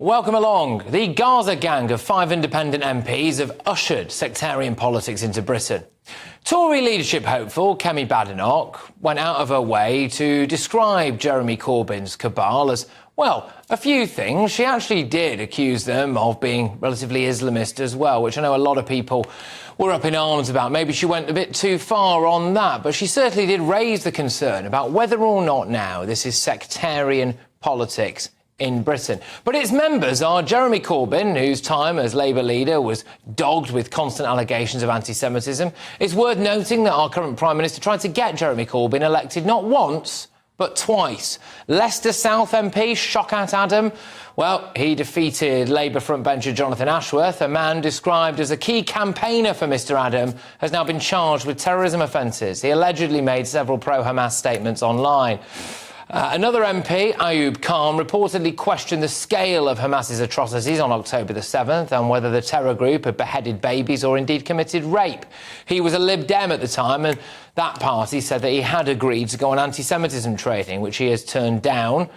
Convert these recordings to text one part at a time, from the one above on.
Welcome along. The Gaza gang of 5 independent MPs have ushered sectarian politics into Britain. Tory leadership hopeful Kemi Badenoch went out of her way to describe Jeremy Corbyn's cabal as, well, a few things. She actually did accuse them of being relatively Islamist as well, which I know a lot of people were up in arms about. Maybe she went a bit too far on that, but she certainly did raise the concern about whether or not now this is sectarian politics in Britain. But its members are Jeremy Corbyn, whose time as Labour leader was dogged with constant allegations of anti-Semitism. It's worth noting that our current Prime Minister tried to get Jeremy Corbyn elected not once, but twice. Leicester South MP Shockat Adam, well, he defeated Labour frontbencher Jonathan Ashworth. A man described as a key campaigner for Mr Adam has now been charged with terrorism offences. He allegedly made several pro-Hamas statements online. Another MP, Ayub Khan, reportedly questioned the scale of Hamas's atrocities on October the 7th and whether the terror group had beheaded babies or indeed committed rape. He was a Lib Dem at the time, and that party said that he had agreed to go on anti-Semitism training, which he has turned down,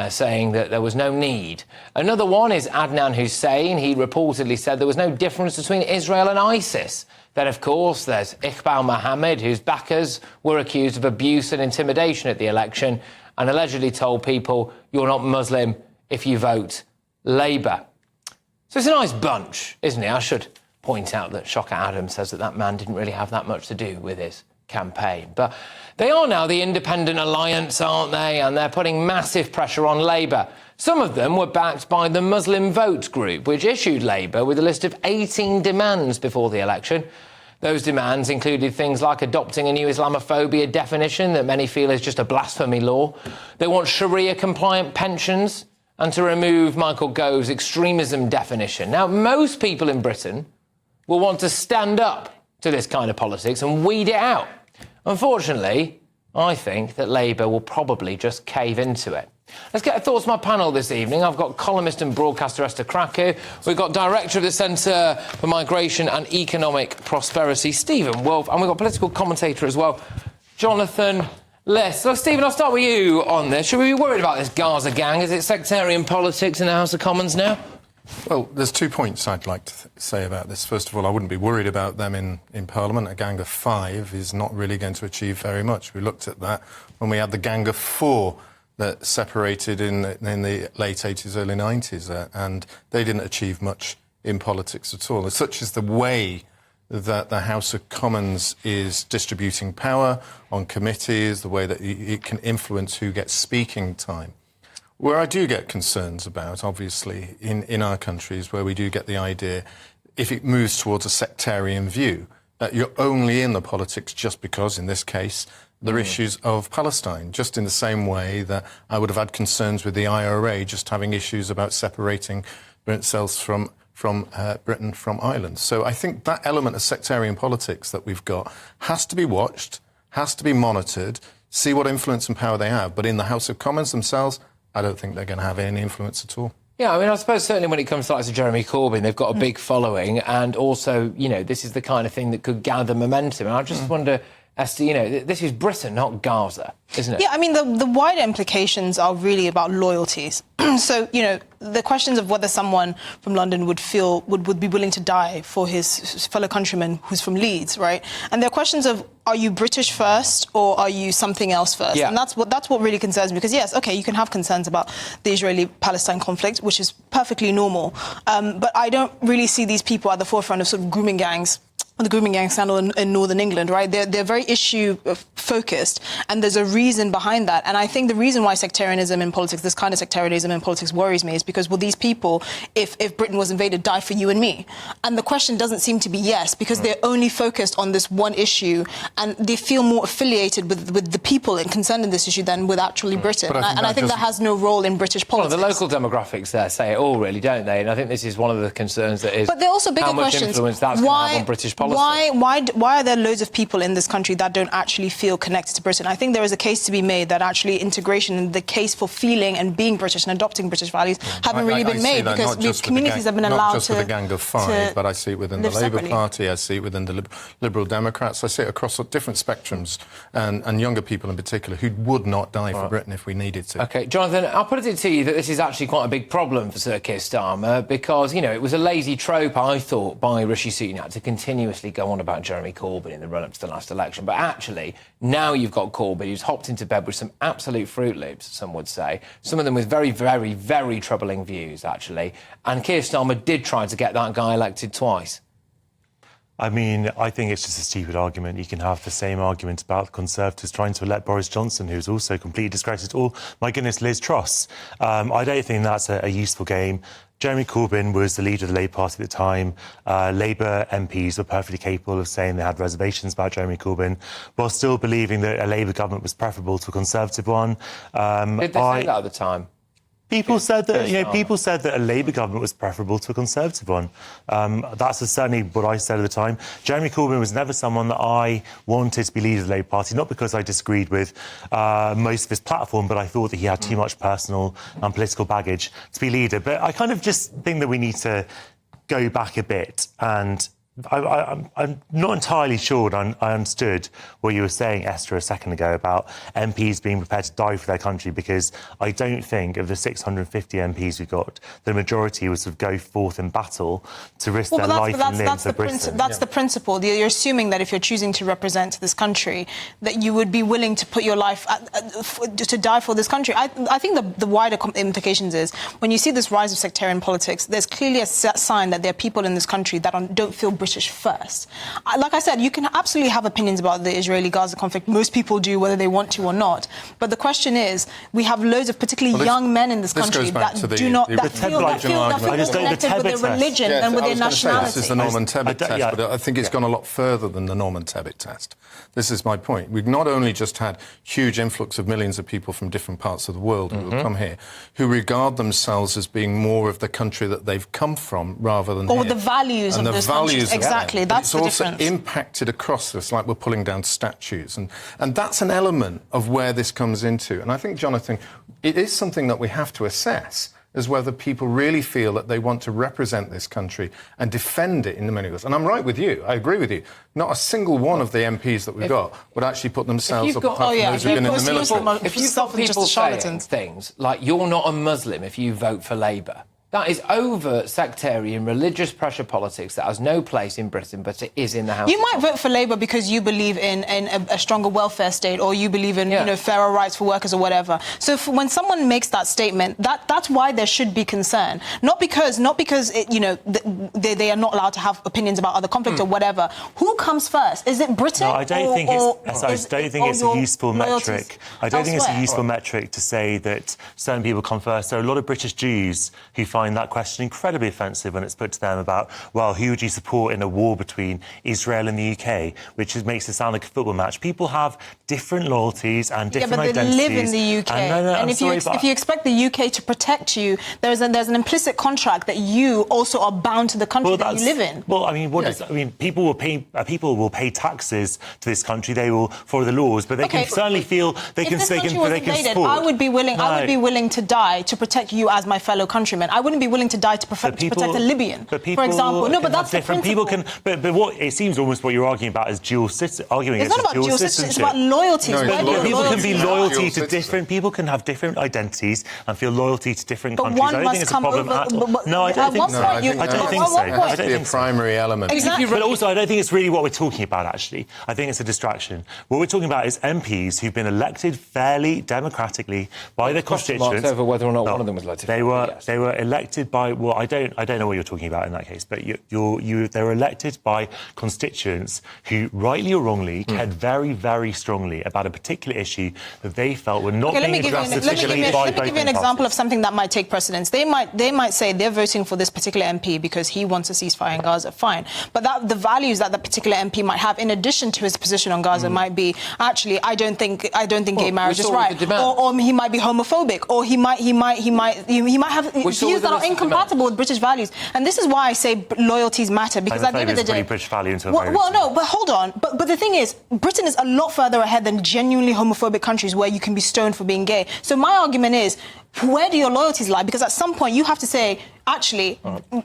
saying that there was no need. Another one is Adnan Hussein. He reportedly said there was no difference between Israel and ISIS. Then, of course, there's Iqbal Mohammed, whose backers were accused of abuse and intimidation at the election, and allegedly told people, you're not Muslim if you vote Labour. So it's a nice bunch, isn't it? I should point out that Shockat Adam says that man didn't really have that much to do with his campaign. But they are now the Independent Alliance, aren't they? And they're putting massive pressure on Labour. Some of them were backed by the Muslim Vote Group, which issued Labour with a list of 18 demands before the election. Those demands included things like adopting a new Islamophobia definition that many feel is just a blasphemy law. They want Sharia-compliant pensions and to remove Michael Gove's extremism definition. Now, most people in Britain will want to stand up to this kind of politics and weed it out. Unfortunately, I think that Labour will probably just cave into it. Let's get thoughts from my panel this evening. I've got columnist and broadcaster Esther Krakow. We've got director of the Centre for Migration and Economic Prosperity, Stephen Wolfe. And we've got political commentator as well, Jonathan Liss. So, Stephen, I'll start with you on this. Should we be worried about this Gaza gang? Is it sectarian politics in the House of Commons now? Well, there's 2 points I'd like to say about this. First of all, I wouldn't be worried about them in Parliament. A gang of 5 is not really going to achieve very much. We looked at that when we had the gang of 4 that separated in the late 80s, early 90s, and they didn't achieve much in politics at all. Such is the way that the House of Commons is distributing power on committees, the way that it can influence who gets speaking time. Where I do get concerns about, obviously, in our countries, where we do get the idea, if it moves towards a sectarian view, that you're only in the politics just because, in this case, there are issues of Palestine, just in the same way that I would have had concerns with the IRA just having issues about separating itself from Britain from Ireland. So I think that element of sectarian politics that we've got has to be watched, has to be monitored, see what influence and power they have. But in the House of Commons themselves, I don't think they're going to have any influence at all. Yeah, I mean, I suppose certainly when it comes to Jeremy Corbyn, they've got a big following, and also, you know, this is the kind of thing that could gather momentum. And I just wonder, Esther, you know, this is Britain, not Gaza, isn't it? Yeah, I mean, the wider implications are really about loyalties. So, you know, the questions of whether someone from London would be willing to die for his fellow countryman who's from Leeds, right? And there are questions of, are you British first or are you something else first? Yeah. And that's what really concerns me, because, yes, OK, you can have concerns about the Israeli-Palestine conflict, which is perfectly normal. But I don't really see these people at the forefront of sort of grooming gangs. The grooming gang scandal in Northern England, right? They're very issue-focused, and there's a reason behind that. And I think the reason why sectarianism in politics, this kind of sectarianism in politics, worries me is because, will these people, if Britain was invaded, die for you and me? And the question doesn't seem to be yes, because they're only focused on this one issue, and they feel more affiliated with the people concerned in this issue than with actually Britain. And I think that has no role in British politics. Well, the local demographics there say it all, really, don't they? And I think this is one of the concerns that is, but there are also bigger how much questions. influence that's going to have on British politics. policy. Why are there loads of people in this country that don't actually feel connected to Britain? I think there is a case to be made that actually integration and the case for feeling and being British and adopting British values haven't really been made because communities have been allowed to... Not just with the Gang of Five, but I see it within the Labour Party, I see it within the Liberal Democrats, I see it across different spectrums, and younger people in particular who would not die for Britain if we needed to. OK, Jonathan, I'll put it to you that this is actually quite a big problem for Sir Keir Starmer because, you know, it was a lazy trope, I thought, by Rishi Sunak to continuously go on about Jeremy Corbyn in the run-up to the last election. But actually, now you've got Corbyn, who's hopped into bed with some absolute Fruit Loops, some would say, some of them with very, very, very troubling views, actually. And Keir Starmer did try to get that guy elected twice. I mean, I think it's just a stupid argument. You can have the same argument about the Conservatives trying to elect Boris Johnson, who's also completely discredited, or, my goodness, Liz Truss. I don't think that's a useful game. Jeremy Corbyn was the leader of the Labour Party at the time. Labour MPs were perfectly capable of saying they had reservations about Jeremy Corbyn, while still believing that a Labour government was preferable to a Conservative one. Did they say that at the time? People said that, people said that a Labour government was preferable to a Conservative one. That's certainly what I said at the time. Jeremy Corbyn was never someone that I wanted to be leader of the Labour Party, not because I disagreed with most of his platform, but I thought that he had too much personal and political baggage to be leader. But I kind of just think that we need to go back a bit, and I'm not entirely sure I understood what you were saying, Esther, a second ago about MPs being prepared to die for their country, because I don't think of the 650 MPs we've got, the majority would sort of go forth in battle to risk their life and limbs for Britain. That's the principle. You're assuming that if you're choosing to represent this country, that you would be willing to put your life to die for this country. I think the wider implications is when you see this rise of sectarian politics, there's clearly a sign that there are people in this country that don't feel British first. Like I said, you can absolutely have opinions about the Israeli-Gaza conflict. Most people do, whether they want to or not. But the question is, we have loads of particularly young men in this country that do not feel connected with their religion and with their nationality. This is the Norman Tebbit test, but I think it's gone a lot further than the Norman Tebbit test. This is my point. We've not only just had huge influx of millions of people from different parts of the world who have come here, who regard themselves as being more of the country that they've come from rather than or the values of those countries. Exactly, that's the difference. It's also impacted across us, like we're pulling down statues. And that's an element of where this comes into. And I think, Jonathan, it is something that we have to assess as whether people really feel that they want to represent this country and defend it in many ways. And I'm right with you. I agree with you. Not a single one of the MPs that we've got would actually put themselves up apart from those who've been in the military. If you've got people saying things like, you're not a Muslim if you vote for Labour, that is over sectarian, religious pressure politics that has no place in Britain, but it is in the House. You might vote for Labour because you believe in a stronger welfare state, or you believe in fairer rights for workers or whatever. So when someone makes that statement, that's why there should be concern. Not because they are not allowed to have opinions about other conflicts or whatever. Who comes first? Is it Britain? No, I don't think it's a useful metric. I don't think it's a useful metric to say that certain people come first. There are a lot of British Jews who find that question incredibly offensive when it's put to them about, well, who would you support in a war between Israel and the UK, which makes it sound like a football match. People have different loyalties and different identities. Yeah, but they live in the UK. And if you expect the UK to protect you, there's an implicit contract that you also are bound to the country that you live in. Well, I mean, people will pay taxes to this country. They will follow the laws, but they can certainly feel they can support. I would be willing to die to protect you as my fellow countrymen. I wouldn't be willing to die to protect a Libyan, for example. No, but that's different. People can, but what it seems almost what you're arguing about is dual citizenship. It's not about dual citizenship. It's about loyalties. People can be loyalty to different. People can have different identities and feel loyalty to different countries. I don't think it's a problem at all. No, I don't think so. I don't think so. I don't think a primary element. Exactly. But also, I don't think it's really what we're talking about. Actually, I think it's a distraction. What we're talking about is MPs who've been elected fairly democratically by their constituents. Over whether or not one of them was elected. They were elected by. Well, I don't know what you're talking about in that case, but they were elected by constituents who, rightly or wrongly, cared very, very strongly about a particular issue that they felt were not being addressed sufficiently by both parties. Let me give you an example of something that might take precedence. They might say they're voting for this particular MP because he wants a ceasefire in Gaza. Fine, but the values that particular MP might have, in addition to his position on Gaza, might be actually I don't think gay marriage is right, or he might be homophobic, or he might have views that are incompatible with British values. And this is why I say loyalties matter, because at the end of the day... British value until well, no, but hold on. But the thing is, Britain is a lot further ahead than genuinely homophobic countries where you can be stoned for being gay. So my argument is, where do your loyalties lie? Because at some point you have to say, actually,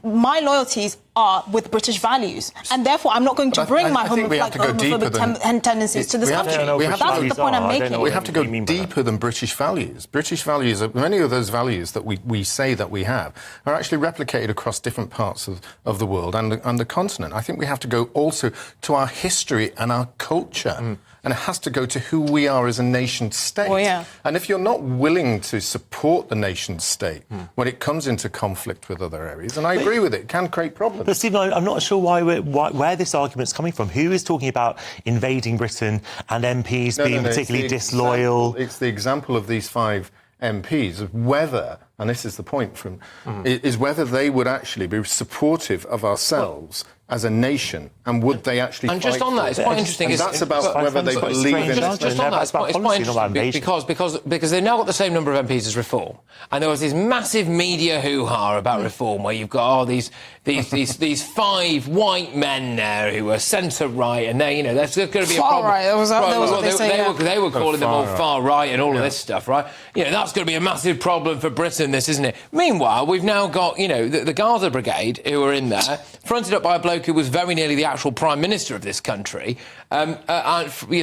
my loyalties are with British values, and therefore I'm not going to bring my homophobic tendencies to this country. That's the point I'm making. We have to go deeper than British values. British values, many of those values that we say that we have, are actually replicated across different parts of the world and the continent. I think we have to go also to our history and our culture. And it has to go to who we are as a nation state. Well, yeah. And if you're not willing to support the nation state when it comes into conflict with other areas, and I agree with it can create problems. But Stephen, I'm not sure where this argument's coming from. Who is talking about invading Britain and MPs being particularly disloyal? It's the example of these 5 MPs of whether, and this is the point from, is whether they would actually be supportive of ourselves as a nation, and would they actually and just on that, it's quite interesting. And that's about whether they believe in... Just on that, it's quite interesting because they've now got the same number of MPs as Reform, and there was this massive media hoo-ha about Reform, where you've got these 5 white men there who are centre-right, and they, there's going to be a problem. Far-right, that was what they say. They were calling them all far-right and all of this stuff, right? That's going to be a massive problem for Britain, this, isn't it? Meanwhile, we've now got, the Gaza Brigade, who are in there, fronted up by a bloke who was very nearly the actual Prime Minister of this country,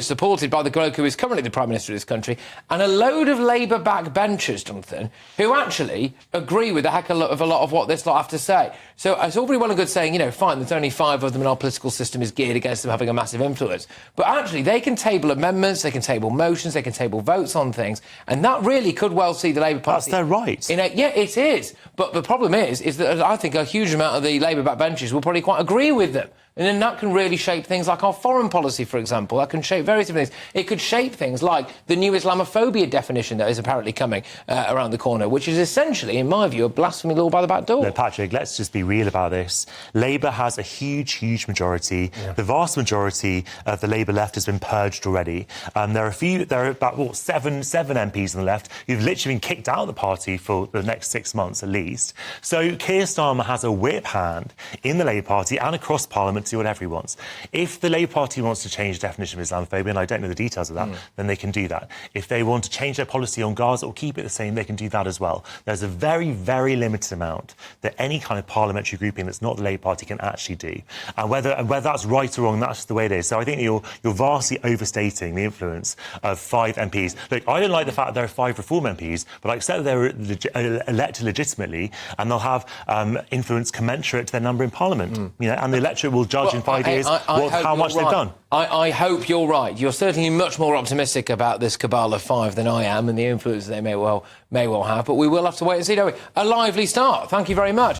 supported by the bloke who is currently the Prime Minister of this country, and a load of Labour backbenchers, Jonathan, who actually agree with a heck of a lot of what this lot have to say. So it's all very well and good saying, fine, there's only 5 of them and our political system is geared against them having a massive influence. But actually, they can table amendments, they can table motions, they can table votes on things, and that really could well see the Labour Party... That's their right. Yeah, it is. But the problem is that I think a huge amount of the Labour backbenchers will probably quite agree with them. And then that can really shape things like our foreign policy, for example. That can shape various different things. It could shape things like the new Islamophobia definition that is apparently coming around the corner, which is essentially, in my view, a blasphemy law by the back door. No, Patrick, let's just be real about this. Labour has a huge majority. Yeah. The vast majority of the Labour left has been purged already. There are about 7 MPs on the left who've literally been kicked out of the party for the next 6 months at least. So Keir Starmer has a whip hand in the Labour Party and across Parliament to do whatever he wants. If the Labour Party wants to change the definition of Islamophobia, and I don't know the details of that, then they can do that. If they want to change their policy on Gaza or keep it the same, they can do that as well. There's a very limited amount that any kind of parliamentary grouping that's not the Labour Party can actually do. And whether that's right or wrong, that's just the way it is. So I think you're vastly overstating the influence of 5 MPs. Look, I don't like the fact that there are 5 Reform MPs, but I accept that they're elected legitimately, and they'll have influence commensurate to their number in Parliament. And the electorate will judge in 5 years how much they've done. I hope you're right. You're certainly much more optimistic about this cabal of 5 than I am, and the influence they may well have. But we will have to wait and see, don't we? A lively start. Thank you very much.